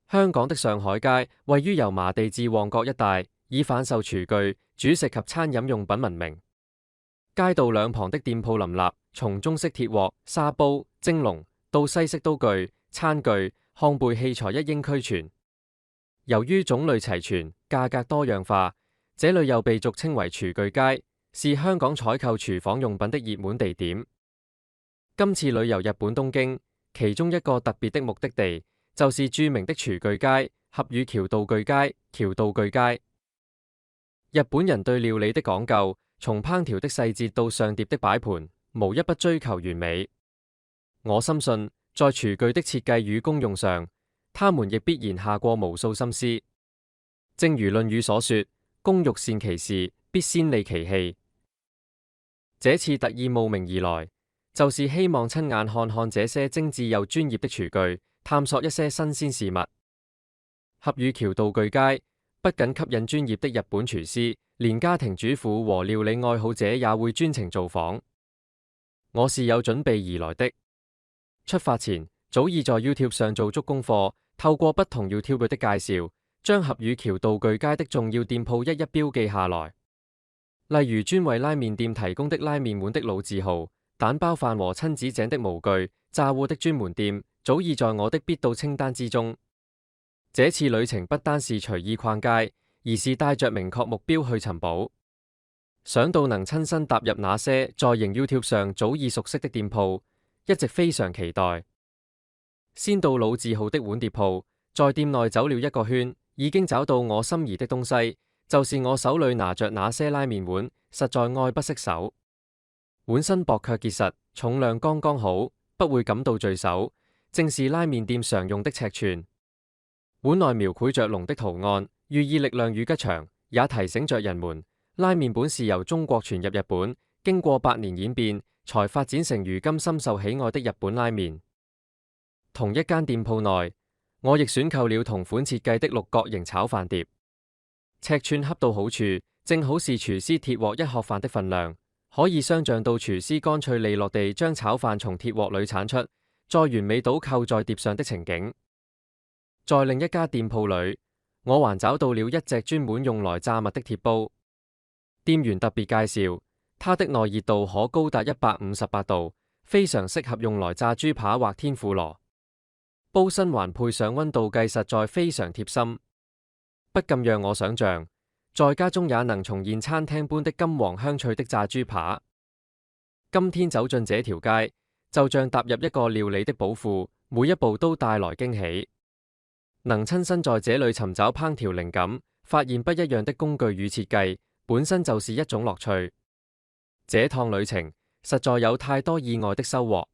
香港的上海街位於油麻地至旺角一帶，以販售廚具、煮食及餐飲用品聞名。街道兩旁的店鋪林立，從中式鐵鑊、砂煲、蒸籠到西式刀具、餐具、烘焙器材一應俱全。由於種類齊全、價格多樣化，這裏又被俗稱為廚具街，是香港採購廚房用品的熱門地點。今次旅遊日本東京，其中一個特別的目的地就是著名的廚具街——合宇橋道具街。橋道具街，日本人對料理的講究，從烹調的細節到上碟的擺盤，無一不追求完美。我深信，在廚具的設計與功用上，他們亦必然下過無數心思。正如《論語》所說：工欲善其事，必先利其器。這次特意慕名而來，就是希望親眼看看這些精緻又專業的廚具，探索一些新鮮事物。合宇橋道具街不僅吸引專業的日本廚師，連家庭主婦和料理愛好者也會專程造訪。我是有準備而來的。出發前早已在 YouTube 上做足功課，透過不同 YouTuber 的介紹，將合宇橋道具街的重要店鋪一一標記下來。例如專為拉麵店提供的拉麵碗的老字號、蛋包飯和親子井的模具、炸鍋的專門店，早已在我的必到清單之中。這次旅程不單是隨意逛街，而是帶着明確目標去尋寶。想到能親身踏入那些在營 YouTube 上早已熟悉的店鋪，一直非常期待。先到老字號的碗碟鋪，在店內走了一個圈，已經找到我心儀的東西，就是我手裏拿着那些拉麵碗，實在愛不釋手。碗身薄卻結實，重量剛剛好，不會感到墜手，正是拉麵店常用的尺寸。碗內描繪着龍的圖案，寓意力量與吉祥，也提醒着人們，拉麵本是由中國傳入日本，經過百年演變，才發展成如今深受喜愛的日本拉麵。同一間店鋪內，我亦選購了同款設計的六角形炒飯碟，尺寸恰到好處，正好是廚師鐵鑊一盒飯的份量，可以想像到廚師乾脆利落地將炒飯從鐵鑊裏鏟出，再完美倒扣在碟上的情景。在另一家店鋪裏，我還找到了一隻專門用來炸物的鐵煲。店員特別介紹，它的內熱度可高達158度，非常適合用來炸豬扒或天婦羅。煲身還配上溫度計，實在非常貼心，不禁讓我想象，在家中也能重現餐廳般的金黃香脆的炸豬扒。今天走進這條街，就像踏入一個料理的寶庫，每一步都帶來驚喜。能親身在這裏尋找烹調靈感，發現不一樣的工具與設計，本身就是一種樂趣。這趟旅程實在有太多意外的收穫。